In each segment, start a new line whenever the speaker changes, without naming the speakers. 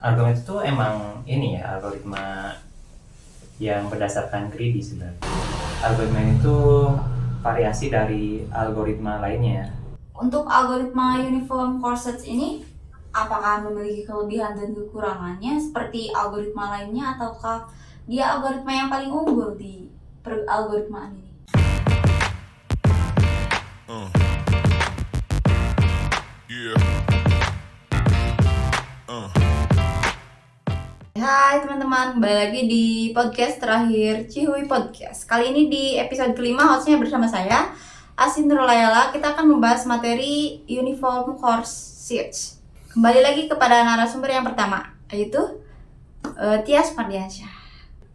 Algoritma itu emang ini ya, algoritma yang berdasarkan greedy sebenarnya. Algoritma itu variasi dari algoritma lainnya.
Untuk algoritma Uniform Core Search ini, apakah memiliki kelebihan dan kekurangannya seperti algoritma lainnya, ataukah dia algoritma yang paling unggul di algoritma ini? Hai teman-teman, kembali lagi di podcast terakhir Cihui Podcast. Kali ini di episode kelima, hostnya bersama saya, Asin Nurlayala. Kita akan membahas materi Uniform Core Search. Kembali lagi kepada narasumber yang pertama, yaitu Tias Mardiansyah.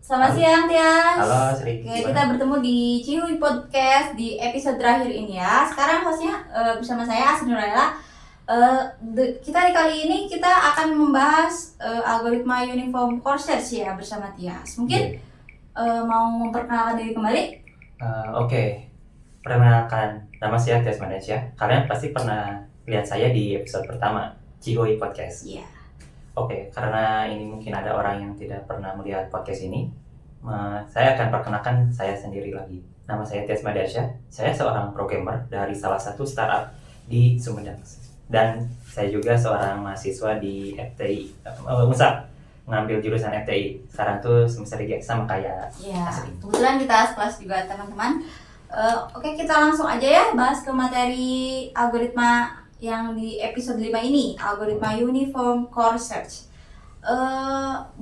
Selamat siang Tias.
Halo Sri.
Oke, kita bertemu di Cihui Podcast di episode terakhir ini ya. Sekarang hostnya bersama saya Asin Nurlayala. Kita di kali ini kita akan membahas algoritma Uniform Core Search ya bersama Tias. Mungkin mau memperkenalkan diri kembali?
Oke. Perkenalkan, nama saya Tias Mardiansyah. Kalian pasti pernah lihat saya di episode pertama Cihoy Podcast.
Iya.
Oke, karena ini mungkin ada orang yang tidak pernah melihat podcast ini, saya akan perkenalkan saya sendiri lagi. Nama saya Tias Mardiansyah. Saya seorang programmer dari salah satu startup di Sumedang. Dan saya juga seorang mahasiswa di FTI, Unsa, ngambil jurusan FTI. Sekarang tuh semester 3 sama kayak Asri.
Kebetulan kita sekelas juga teman-teman. Oke, kita langsung aja ya bahas ke materi algoritma yang di episode 5 ini, algoritma Uniform Core Search.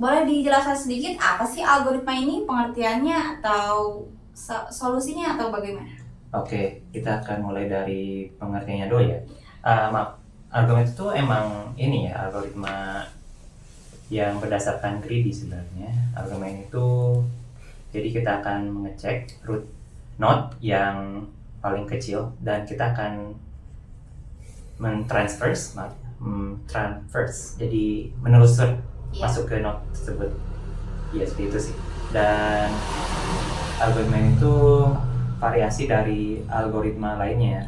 Boleh dijelaskan sedikit apa sih algoritma ini, pengertiannya atau solusinya atau bagaimana?
Oke, kita akan mulai dari pengertiannya dulu ya. Maaf, algoritma itu emang ini ya, algoritma yang berdasarkan greedy sebenarnya. Algoritma itu, jadi kita akan mengecek root node yang paling kecil dan kita akan transverse, jadi menelusur masuk ke node tersebut. Ya seperti itu sih. Dan algoritma itu variasi dari algoritma lainnya.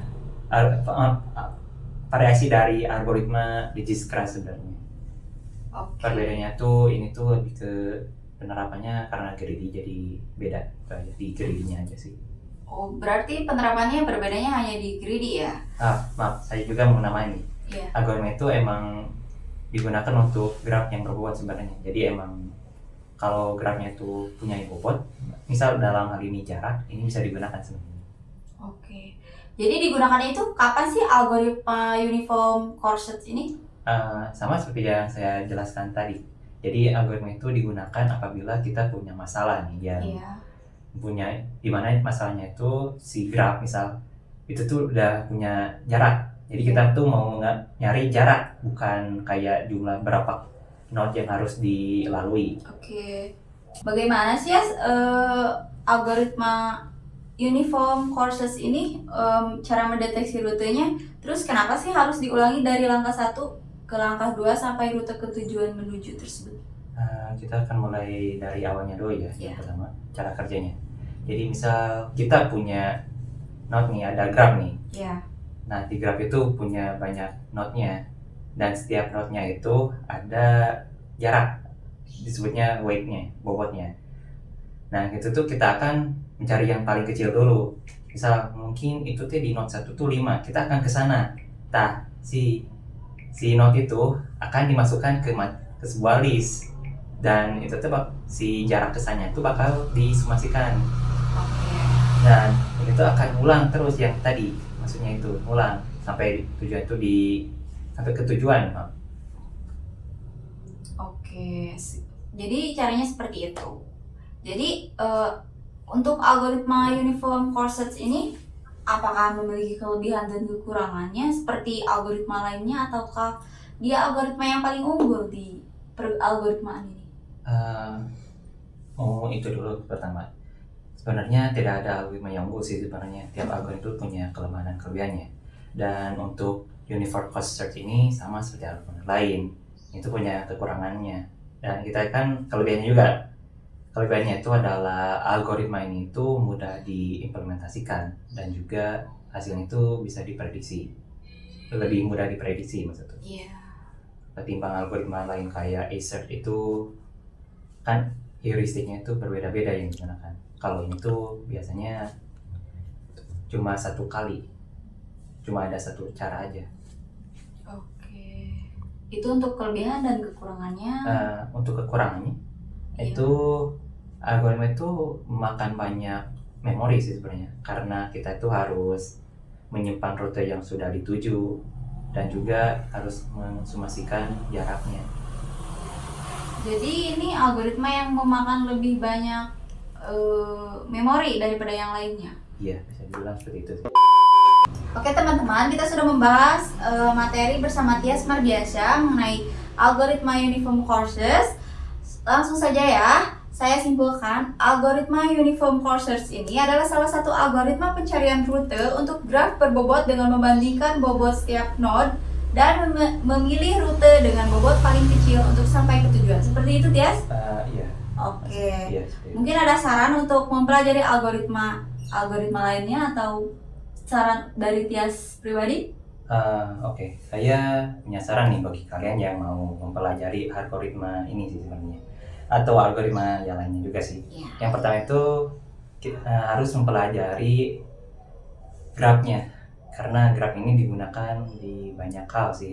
Variasi dari algoritma Dijkstra sebenarnya. Perbedaannya tuh ini tuh lebih ke penerapannya karena greedy jadi beda di greedy-nya aja sih.
Oh, berarti penerapannya berbedanya hanya di greedy ya?
Maaf, saya juga mau namain nih.
Iya.
Algoritma itu emang digunakan untuk graph yang berbobot sebenarnya. Jadi emang kalau grafnya itu punya bobot, misal dalam hal ini jarak, ini bisa digunakan sebenarnya.
Oke. Jadi digunakannya itu kapan sih algoritma Uniform Core Search ini?
Sama seperti yang saya jelaskan tadi. Jadi algoritma itu digunakan apabila kita punya masalah nih yang punya, dimana masalahnya itu si graf misal itu tuh udah punya jarak. Jadi kita tuh mau nyari jarak, bukan kayak jumlah berapa node yang harus dilalui.
Oke. Bagaimana sih ya algoritma Uniform Core Search ini cara mendeteksi rutenya? Terus kenapa sih harus diulangi dari langkah 1 ke langkah 2 sampai rute ke tujuan menuju tersebut?
Kita akan mulai dari awalnya dulu ya. Yang pertama, cara kerjanya. Jadi misal kita punya node nih, ada graph nih. Nah, di graph itu punya banyak node-nya. Dan setiap node-nya itu ada jarak, disebutnya weight-nya, bobotnya. Nah, itu tuh kita akan mencari yang paling kecil dulu. Misal mungkin itu tuh di node 1 tuh 5, kita akan ke sana. Nah, si node itu akan dimasukkan ke sebuah list. Dan itu tuh si jarak kesannya itu bakal disumasikan. Dan ini tuh akan ulang terus yang tadi, maksudnya itu ulang sampai tujuan itu sampai ke tujuan.
Oke, jadi caranya seperti itu. Jadi untuk algoritma Uniform Core Search ini, apakah memiliki kelebihan dan kekurangannya seperti algoritma lainnya, ataukah dia algoritma yang paling unggul di algoritma ini?
Itu dulu pertama. Sebenarnya tidak ada algoritma yang unggul sih sebenarnya. Tiap algoritma itu punya kelemahan dan kelebihannya. Dan untuk Uniform Core Search ini sama seperti algoritma lain, itu punya kekurangannya. Dan kita kan kelebihannya juga. Kelebihannya itu adalah algoritma ini itu mudah diimplementasikan dan juga hasilnya itu bisa diprediksi. Lebih mudah diprediksi maksudnya.
Iya.
ketimbang algoritma lain kayak Acer itu kan heuristiknya itu berbeda-beda yang digunakan. Kalau ini tuh biasanya cuma satu kali, cuma ada satu cara aja.
Oke. Itu untuk kelebihan dan kekurangannya?
Untuk kekurangannya itu algoritma itu memakan banyak memori sih sebenarnya, karena kita itu harus menyimpan rute yang sudah dituju dan juga harus mensumasikan jaraknya.
Jadi ini algoritma yang memakan lebih banyak memori daripada yang lainnya.
Iya, bisa dibilang seperti itu.
Oke teman-teman, kita sudah membahas materi bersama Tias Mardiasya mengenai algoritma Uniform Courses. Langsung saja ya, saya simpulkan, algoritma Uniform Courses ini adalah salah satu algoritma pencarian rute untuk graf berbobot dengan membandingkan bobot setiap node dan memilih rute dengan bobot paling kecil untuk sampai ke tujuan. Seperti itu, Tias?
Iya.
Oke.
Iya,
mungkin ada saran untuk mempelajari algoritma lainnya atau saran dari Tias pribadi?
Oke. Saya punya saran nih bagi kalian yang mau mempelajari algoritma ini sih sebenarnya, atau algoritma yang lainnya juga sih. Yang pertama itu kita harus mempelajari grafnya, karena graf ini digunakan di banyak hal sih,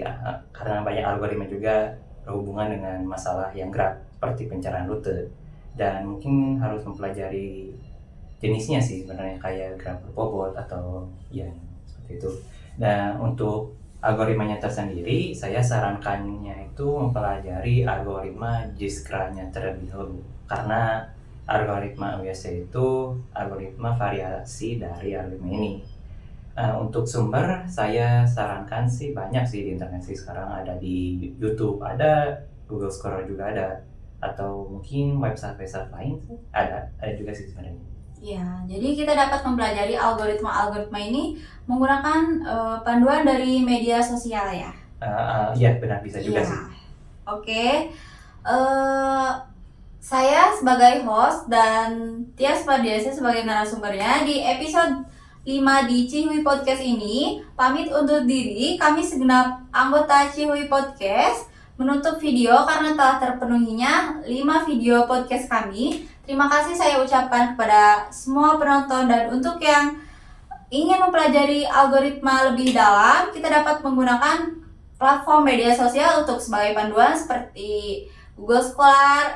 karena banyak algoritma juga berhubungan dengan masalah yang graf seperti pencarian rute, dan mungkin harus mempelajari jenisnya sih sebenarnya, kayak graf berbobot atau ya seperti itu. Dan untuk algoritmanya tersendiri, saya sarankannya itu mempelajari algoritma Dijkstra-nya terlebih dahulu, karena algoritma USC itu algoritma variasi dari algoritma ini. Untuk sumber, saya sarankan sih banyak sih di internet sih sekarang, ada di YouTube, ada Google Scholar juga ada, atau mungkin website-website lain ada juga sih sebenarnya.
Ya, jadi kita dapat mempelajari algoritma ini menggunakan panduan dari media sosial ya.
Iya, benar, bisa juga sih.
Oke. Saya sebagai host dan Tias Mardiasya sebagai narasumbernya di episode 5 di Cihui Podcast ini pamit undur diri. Kami segenap anggota Cihui Podcast menutup video karena telah terpenuhinya 5 video podcast kami. Terima kasih saya ucapkan kepada semua penonton, dan untuk yang ingin mempelajari algoritma lebih dalam, kita dapat menggunakan platform media sosial untuk sebagai panduan seperti Google Scholar,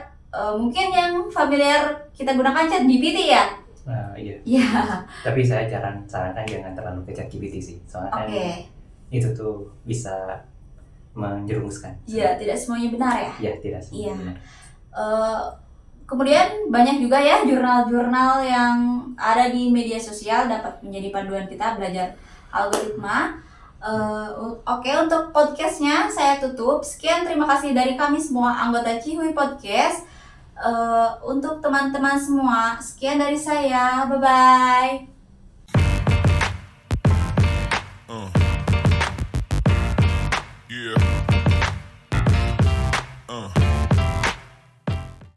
mungkin yang familiar kita gunakan ChatGPT ya.
Iya.
Iya.
Tapi saya sarankan jangan terlalu ke ChatGPT sih, soalnya kan itu tuh bisa menjerumuskan.
Iya, tidak semuanya benar ya.
Iya, tidak semuanya benar.
Kemudian banyak juga ya jurnal-jurnal yang ada di media sosial dapat menjadi panduan kita belajar algoritma. Oke, untuk podcastnya saya tutup. Sekian, terima kasih dari kami semua anggota Cihui Podcast. Untuk teman-teman semua, sekian dari saya. Bye-bye.